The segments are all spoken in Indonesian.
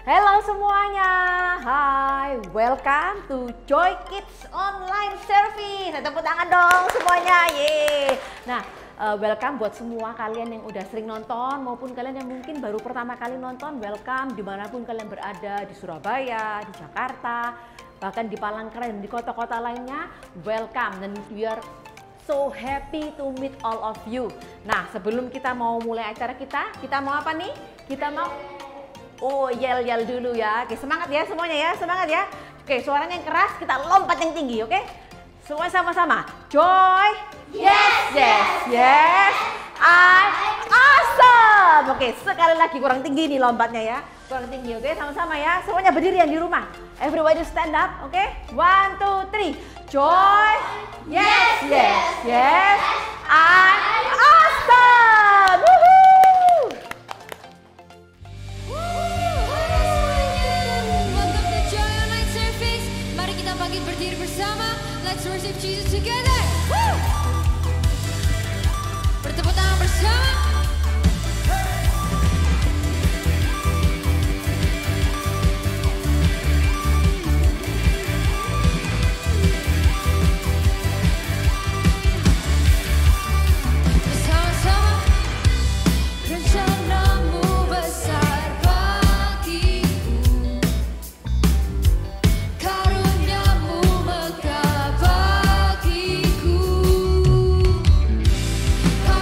Halo semuanya, hai, welcome to Joy Kids Online Service. Tepuk tangan dong semuanya, yeay. Nah, welcome buat semua kalian yang udah sering nonton maupun kalian yang mungkin baru pertama kali nonton. Welcome dimanapun kalian berada, di Surabaya, di Jakarta, bahkan di Palangkaraya dan di kota-kota lainnya. Welcome, dan we are so happy to meet all of you. Nah, sebelum kita mau mulai acara kita mau apa nih? Kita mau yel dulu ya. Oke, semangat ya semuanya ya, semangat ya. Oke, suaranya yang keras, kita lompat yang tinggi, oke? Semua sama-sama. Joy. Yes, yes, yes. I'm awesome. Oke, sekali lagi kurang tinggi nih lompatnya ya. Kurang tinggi, oke? Sama-sama ya. Semuanya berdiri yang di rumah. Everybody stand up, oke? 1, 2, 3. Joy. Yes, yes, yes. I'm awesome. Woohoo! Berdiri bersama, let's worship Jesus together. Woo! Bertepuk tangan bersama. Bersama-sama. Rencanamu besar bagiku. Kau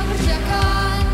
kerjakan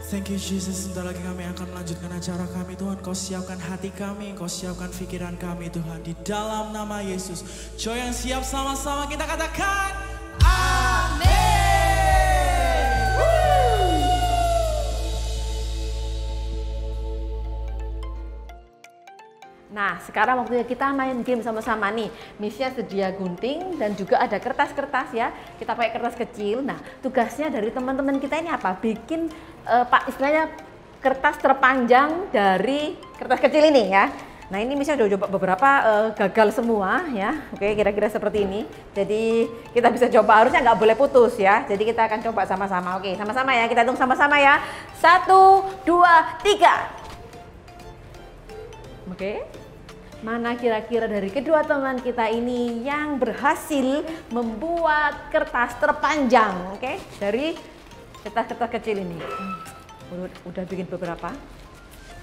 Thank you Jesus, sebentar lagi kami akan melanjutkan acara kami Tuhan. Kau siapkan hati kami, Kau siapkan pikiran kami Tuhan. Di dalam nama Yesus. Joy yang siap sama-sama kita katakan amin. Nah, sekarang waktunya kita main game sama-sama nih. Missnya sedia gunting dan juga ada kertas-kertas ya. Kita pakai kertas kecil. Nah, tugasnya dari teman-teman kita ini apa? Bikin istilahnya kertas terpanjang dari kertas kecil ini ya. Nah, ini Missnya udah coba beberapa gagal semua ya. Oke, kira-kira seperti ini. Jadi kita bisa coba, harusnya nggak boleh putus ya. Jadi kita akan coba sama-sama. Oke, sama-sama ya. Kita hitung sama-sama ya. 1, 2, 3. Oke, mana kira-kira dari kedua teman kita ini yang berhasil membuat kertas terpanjang, oke, dari kertas-kertas kecil ini. Udah bikin beberapa,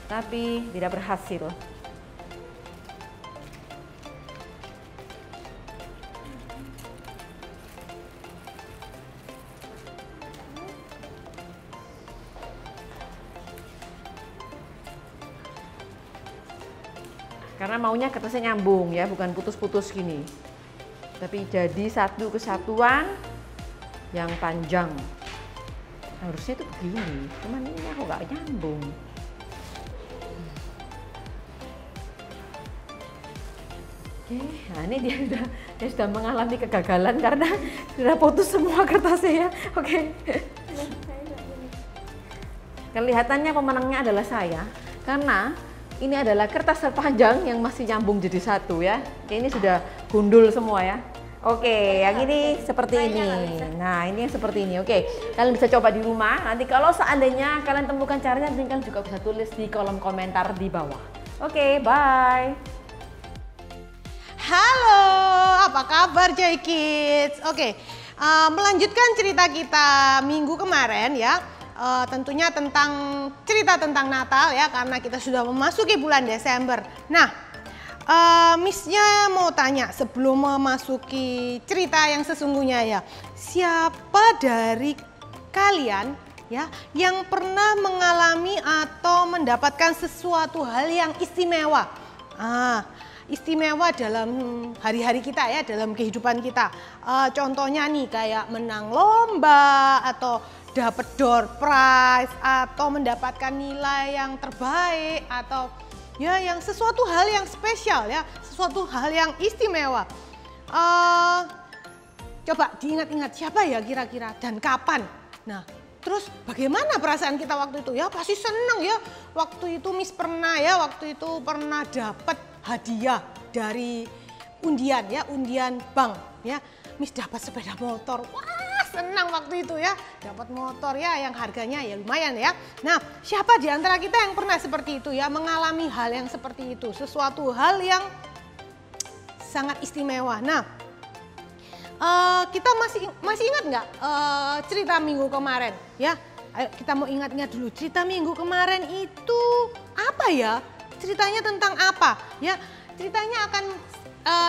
tapi tidak berhasil. Karena maunya kertasnya nyambung ya, bukan putus-putus gini. Tapi jadi satu kesatuan yang panjang. Harusnya itu begini, cuman ini aku nggak nyambung. Oke, nah ini dia sudah mengalami kegagalan karena sudah putus semua kertasnya ya. Oke. Kelihatannya pemenangnya adalah saya, karena ini adalah kertas terpanjang yang masih nyambung jadi satu ya. Oke, ini sudah gundul semua ya. Oke, yang ini seperti ini. Nah, ini yang seperti ini. Oke, kalian bisa coba di rumah. Nanti kalau seandainya kalian temukan caranya, nanti kalian juga bisa tulis di kolom komentar di bawah. Oke, bye. Halo, apa kabar Joy Kids? Oke, melanjutkan cerita kita minggu kemarin ya. Tentunya cerita tentang Natal ya, karena kita sudah memasuki bulan Desember. Nah, Missnya mau tanya sebelum memasuki cerita yang sesungguhnya ya, siapa dari kalian ya yang pernah mengalami atau mendapatkan sesuatu hal yang istimewa? Istimewa dalam hari-hari kita ya, dalam kehidupan kita. Contohnya nih kayak menang lomba atau dapat door prize atau mendapatkan nilai yang terbaik atau ya yang sesuatu hal yang spesial ya, sesuatu hal yang istimewa. Coba diingat-ingat siapa ya kira-kira dan kapan. Nah, terus bagaimana perasaan kita waktu itu ya? Pasti seneng ya. Waktu itu Miss pernah ya, waktu itu pernah dapat hadiah dari undian ya, undian bank ya. Miss dapat sepeda motor. Wah, senang waktu itu ya, dapat motor ya yang harganya ya lumayan ya. Nah, siapa di antara kita yang pernah seperti itu ya, mengalami hal yang seperti itu, sesuatu hal yang sangat istimewa. Nah, kita masih ingat nggak cerita minggu kemarin ya? Ayo kita mau ingat-ingat dulu, cerita minggu kemarin itu apa ya? Ceritanya tentang apa ya? Ceritanya akan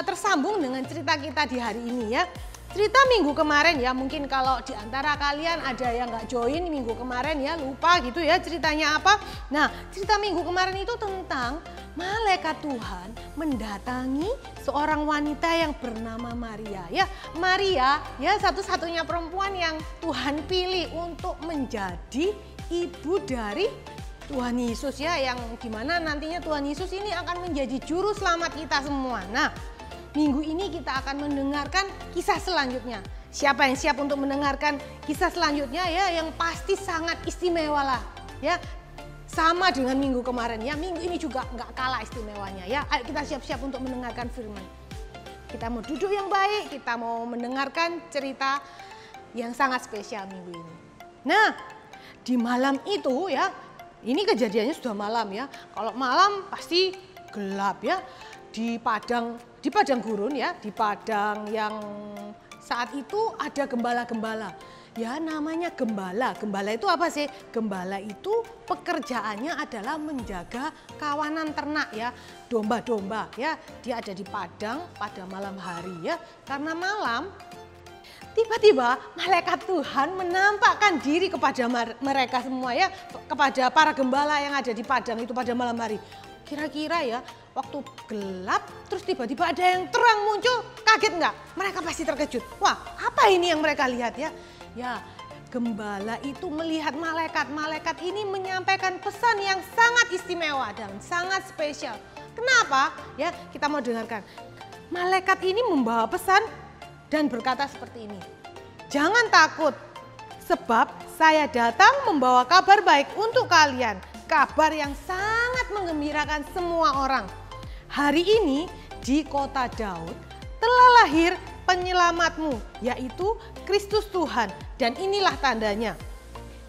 tersambung dengan cerita kita di hari ini ya. Cerita minggu kemarin ya, mungkin kalau di antara kalian ada yang nggak join minggu kemarin ya, lupa gitu ya ceritanya apa. Nah, cerita minggu kemarin itu tentang malaikat Tuhan mendatangi seorang wanita yang bernama Maria ya. Maria ya, satu-satunya perempuan yang Tuhan pilih untuk menjadi ibu dari Tuhan Yesus ya, yang dimana nantinya Tuhan Yesus ini akan menjadi juru selamat kita semua. Nah, minggu ini kita akan mendengarkan kisah selanjutnya. Siapa yang siap untuk mendengarkan kisah selanjutnya ya, yang pasti sangat istimewa lah ya. Sama dengan minggu kemarin ya, minggu ini juga nggak kalah istimewanya ya. Ayo kita siap-siap untuk mendengarkan firman. Kita mau duduk yang baik, kita mau mendengarkan cerita yang sangat spesial minggu ini. Nah, di malam itu ya, ini kejadiannya sudah malam ya. Kalau malam pasti gelap ya. Di padang gurun ya, di padang yang saat itu ada gembala-gembala. Ya namanya gembala. Gembala itu apa sih? Gembala itu pekerjaannya adalah menjaga kawanan ternak ya, domba-domba ya. Dia ada di padang pada malam hari ya. Karena malam tiba-tiba malaikat Tuhan menampakkan diri kepada mereka semua ya, kepada para gembala yang ada di padang itu pada malam hari. Kira-kira ya waktu gelap terus tiba-tiba ada yang terang muncul, kaget nggak? Mereka pasti terkejut. Wah, apa ini yang mereka lihat ya? Ya, gembala itu melihat malaikat. Malaikat ini menyampaikan pesan yang sangat istimewa dan sangat spesial. Kenapa? Ya, kita mau dengarkan. Malaikat ini membawa pesan dan berkata seperti ini. Jangan takut, sebab saya datang membawa kabar baik untuk kalian. Kabar yang sangat menggembirakan semua orang. Hari ini di kota Daud telah lahir penyelamatmu, yaitu Kristus Tuhan. Dan inilah tandanya.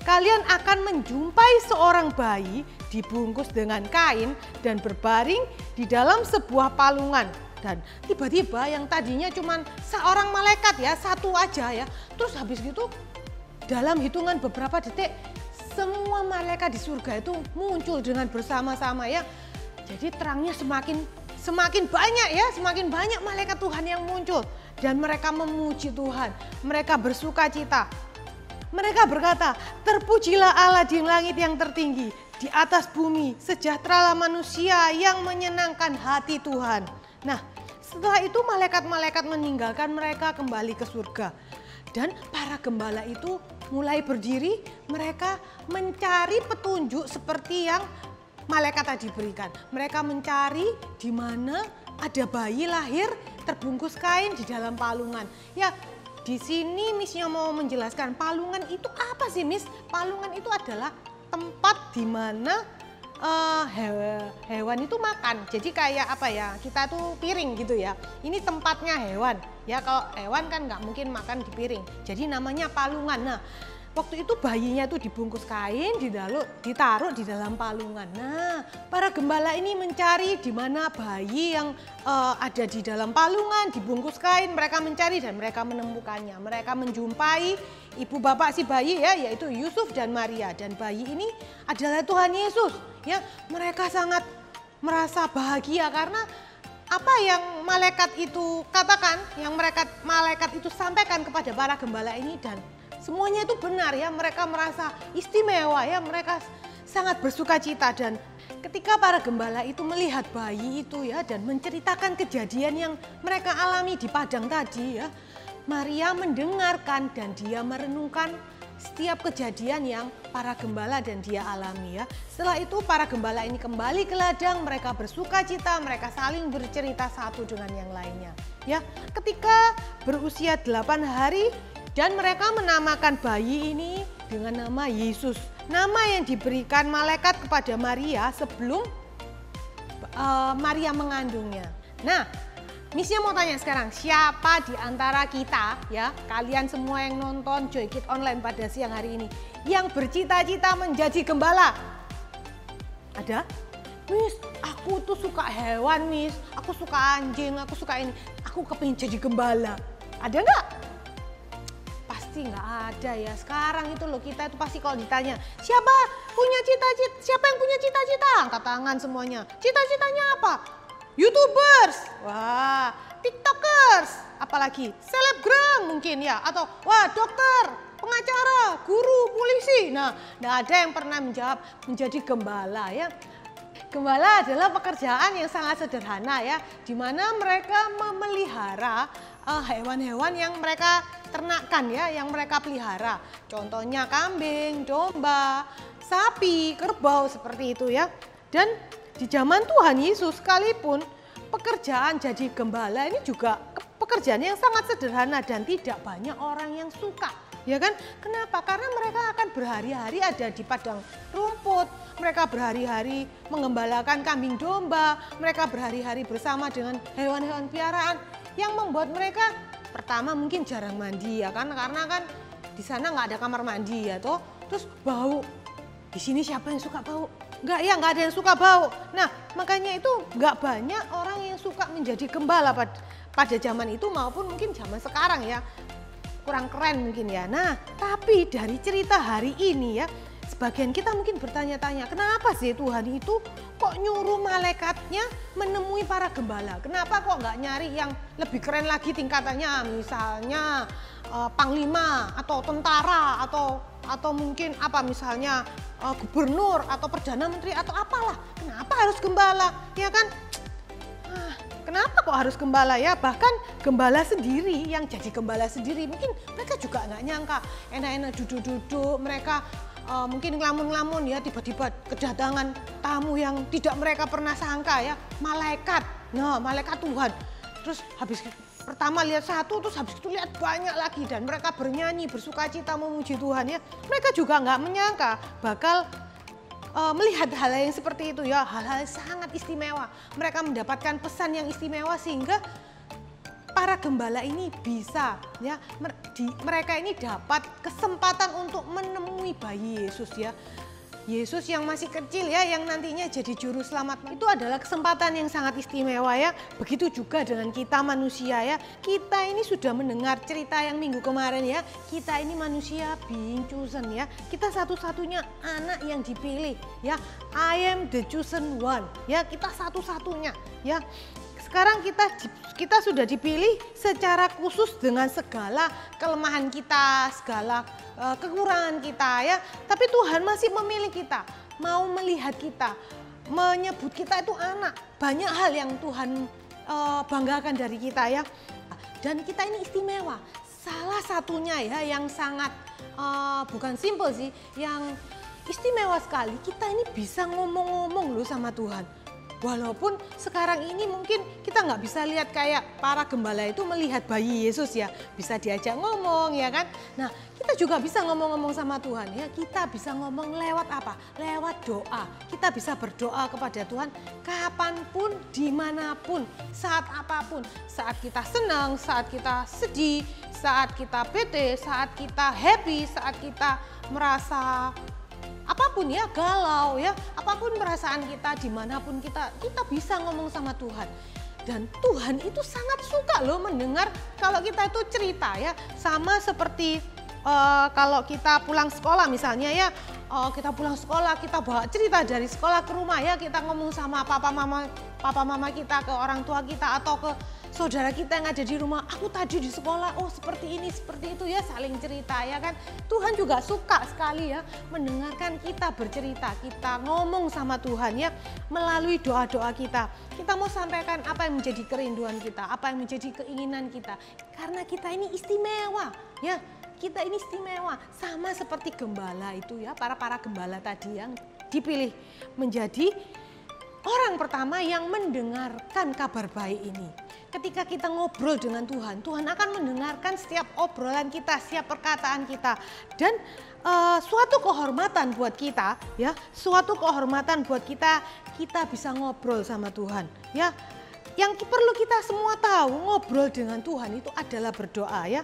Kalian akan menjumpai seorang bayi dibungkus dengan kain dan berbaring di dalam sebuah palungan. Dan tiba-tiba yang tadinya cuma seorang malaikat ya, satu aja ya. Terus habis gitu dalam hitungan beberapa detik semua malaikat di surga itu muncul dengan bersama-sama ya. Jadi terangnya semakin banyak ya, semakin banyak malaikat Tuhan yang muncul. Dan mereka memuji Tuhan, mereka bersuka cita. Mereka berkata, terpujilah Allah di langit yang tertinggi, di atas bumi sejahteralah manusia yang menyenangkan hati Tuhan. Nah, setelah itu malaikat-malaikat meninggalkan mereka kembali ke surga. Dan para gembala itu mulai berdiri, mereka mencari petunjuk seperti yang malaikat tadi berikan. Mereka mencari di mana ada bayi lahir terbungkus kain di dalam palungan. Ya, di sini Missnya mau menjelaskan palungan itu apa sih, Miss? Palungan itu adalah tempat di mana hewan itu makan. Jadi kayak apa ya, kita tuh piring gitu ya. Ini tempatnya hewan. Ya kalau hewan kan nggak mungkin makan di piring. Jadi namanya palungan. Nah, waktu itu bayinya tuh dibungkus kain, ditaruh di dalam palungan. Nah, para gembala ini mencari di mana bayi yang ada di dalam palungan, dibungkus kain. Mereka mencari dan mereka menemukannya. Mereka menjumpai ibu bapak si bayi ya, yaitu Yusuf dan Maria. Dan bayi ini adalah Tuhan Yesus. Ya, mereka sangat merasa bahagia karena apa yang malaikat itu katakan, yang malaikat itu sampaikan kepada para gembala ini, dan semuanya itu benar ya. Mereka merasa istimewa ya, mereka sangat bersuka cita. Dan ketika para gembala itu melihat bayi itu ya dan menceritakan kejadian yang mereka alami di padang tadi ya, Maria mendengarkan dan dia merenungkan setiap kejadian yang para gembala dan dia alami ya. Setelah itu para gembala ini kembali ke ladang, mereka bersuka cita, mereka saling bercerita satu dengan yang lainnya. Ya, ketika berusia 8 hari dan mereka menamakan bayi ini dengan nama Yesus. Nama yang diberikan malaikat kepada Maria sebelum Maria mengandungnya. Nah, Missnya mau tanya sekarang, siapa di antara kita ya, kalian semua yang nonton Joy Kids Online pada siang hari ini yang bercita-cita menjadi gembala? Ada? Miss, aku tuh suka hewan, Miss. Aku suka anjing, aku suka ini. Aku kepingin jadi gembala. Ada nggak? Pasti nggak ada ya. Sekarang itu loh, kita itu pasti kalau ditanya, siapa yang punya cita-cita? Angkat tangan semuanya. Cita-citanya apa? YouTubers, wah, TikTokers, apalagi selebgram mungkin ya, atau wah dokter, pengacara, guru, polisi. Nah, nggak ada yang pernah menjawab menjadi gembala ya. Gembala adalah pekerjaan yang sangat sederhana ya, di mana mereka memelihara hewan-hewan yang mereka ternakkan ya, yang mereka pelihara. Contohnya kambing, domba, sapi, kerbau seperti itu ya. Dan di zaman Tuhan Yesus sekalipun pekerjaan jadi gembala ini juga pekerjaan yang sangat sederhana dan tidak banyak orang yang suka. Ya kan? Kenapa? Karena mereka akan berhari-hari ada di padang rumput. Mereka berhari-hari mengembalakan kambing domba. Mereka berhari-hari bersama dengan hewan-hewan piaraan yang membuat mereka pertama mungkin jarang mandi ya kan, karena kan di sana nggak ada kamar mandi ya toh. Terus bau. Di sini siapa yang suka bau? Enggak ya, nggak ada yang suka bau. Nah, makanya itu nggak banyak orang yang suka menjadi gembala pada zaman itu maupun mungkin zaman sekarang ya. Kurang keren mungkin ya. Nah, tapi dari cerita hari ini ya, sebagian kita mungkin bertanya-tanya, kenapa sih Tuhan itu kok nyuruh malaikatnya menemui para gembala? Kenapa kok nggak nyari yang lebih keren lagi tingkatannya? Misalnya panglima atau tentara atau mungkin apa misalnya gubernur atau perdana menteri atau apalah. Kenapa harus gembala? Ya kan? Kenapa kok harus gembala ya? Bahkan gembala sendiri yang jadi gembala sendiri mungkin mereka juga nggak nyangka enak-enak duduk-duduk mereka mungkin ngelamun-ngelamun ya tiba-tiba kedatangan tamu yang tidak mereka pernah sangka ya, malaikat. Nah, malaikat Tuhan. Terus habis pertama lihat satu, terus habis itu lihat banyak lagi dan mereka bernyanyi bersukacita memuji Tuhan ya. Mereka juga nggak menyangka bakal melihat hal yang seperti itu ya, hal-hal sangat istimewa. Mereka mendapatkan pesan yang istimewa sehingga para gembala ini bisa ya, mereka ini dapat kesempatan untuk menemui bayi Yesus ya. Yesus yang masih kecil ya, yang nantinya jadi juru selamat. Itu adalah kesempatan yang sangat istimewa ya. Begitu juga dengan kita manusia ya. Kita ini sudah mendengar cerita yang minggu kemarin ya. Kita ini manusia being chosen ya. Kita satu-satunya anak yang dipilih ya. I am the chosen one ya. Kita satu-satunya ya. Sekarang kita sudah dipilih secara khusus dengan segala kelemahan kita, segala kekurangan kita ya. Tapi Tuhan masih memilih kita, mau melihat kita, menyebut kita itu anak. Banyak hal yang Tuhan banggakan dari kita ya. Dan kita ini istimewa. Salah satunya ya yang sangat bukan simple sih, yang istimewa sekali. Kita ini bisa ngomong-ngomong loh sama Tuhan. Walaupun sekarang ini mungkin kita nggak bisa lihat kayak para gembala itu melihat bayi Yesus ya. Bisa diajak ngomong ya kan. Nah kita juga bisa ngomong-ngomong sama Tuhan ya. Kita bisa ngomong lewat apa? Lewat doa. Kita bisa berdoa kepada Tuhan kapanpun, dimanapun, saat apapun. Saat kita senang, saat kita sedih, saat kita bete, saat kita happy, saat kita merasa apapun ya, galau ya, apapun perasaan kita, dimanapun kita bisa ngomong sama Tuhan. Dan Tuhan itu sangat suka loh mendengar kalau kita itu cerita ya. Sama seperti kalau kita pulang sekolah misalnya ya, kita pulang sekolah, kita bawa cerita dari sekolah ke rumah ya, kita ngomong sama papa mama kita, ke orang tua kita atau ke saudara kita yang ada di rumah. Aku tadi di sekolah, oh seperti ini, seperti itu ya, saling cerita ya kan. Tuhan juga suka sekali ya mendengarkan kita bercerita, kita ngomong sama Tuhan ya melalui doa-doa kita. Kita mau sampaikan apa yang menjadi kerinduan kita, apa yang menjadi keinginan kita. Karena kita ini istimewa ya, kita ini istimewa. Sama seperti gembala itu ya, para gembala tadi yang dipilih menjadi orang pertama yang mendengarkan kabar baik ini. Ketika kita ngobrol dengan Tuhan, Tuhan akan mendengarkan setiap obrolan kita, setiap perkataan kita. Dan suatu kehormatan buat kita ya, suatu kehormatan buat kita bisa ngobrol sama Tuhan ya. Yang perlu kita semua tahu, ngobrol dengan Tuhan itu adalah berdoa ya.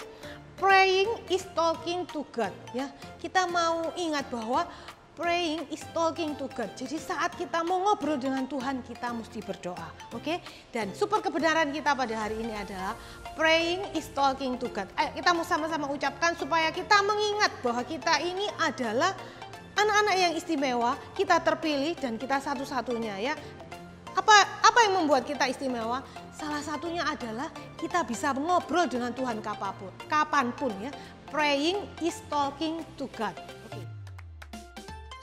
Praying is talking to God ya. Kita mau ingat bahwa praying is talking to God. Jadi saat kita mau ngobrol dengan Tuhan, kita mesti berdoa. Oke? Dan super kebenaran kita pada hari ini adalah praying is talking to God. Ayo kita mau sama-sama ucapkan supaya kita mengingat bahwa kita ini adalah anak-anak yang istimewa, kita terpilih dan kita satu-satunya ya. Apa yang membuat kita istimewa? Salah satunya adalah kita bisa ngobrol dengan Tuhan kapanpun ya. Praying is talking to God.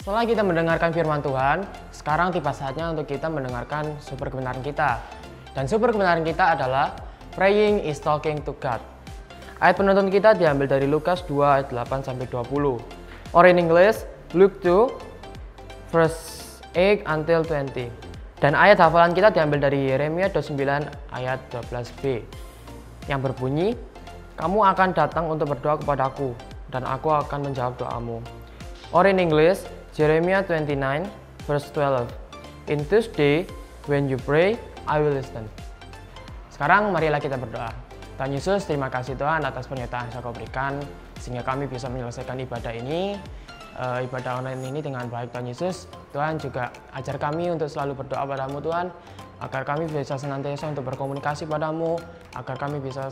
Setelah kita mendengarkan firman Tuhan, sekarang tiba saatnya untuk kita mendengarkan super kebenaran kita. Dan super kebenaran kita adalah praying is talking to God. Ayat penuntun kita diambil dari Lukas 2 ayat 8-20. Or in English, Luke 2 verse 8 until 20. Dan ayat hafalan kita diambil dari Yeremia 29 ayat 12b. Yang berbunyi, kamu akan datang untuk berdoa kepadaku, dan aku akan menjawab doamu. Or in English, Jeremiah 29 verse 12. In this day, when you pray, I will listen. Sekarang marilah kita berdoa. Tuhan Yesus, terima kasih Tuhan atas pernyataan yang Kau berikan sehingga kami bisa menyelesaikan ibadah ini, ibadah online ini dengan baik. Tuhan Yesus, Tuhan juga ajar kami untuk selalu berdoa padamu Tuhan, agar kami bisa senantiasa untuk berkomunikasi padamu, agar kami bisa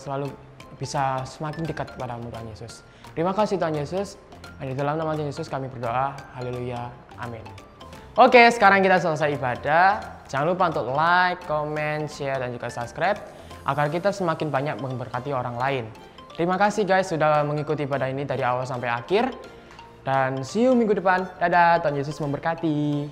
semakin dekat kepadamu Tuhan Yesus. Terima kasih Tuhan Yesus. Dan di dalam nama Tuhan Yesus kami berdoa. Haleluya. Amin. Oke, sekarang kita selesai ibadah. Jangan lupa untuk like, comment, share, dan juga subscribe agar kita semakin banyak memberkati orang lain. Terima kasih guys sudah mengikuti ibadah ini dari awal sampai akhir. Dan see you minggu depan. Dadah, Tuhan Yesus memberkati.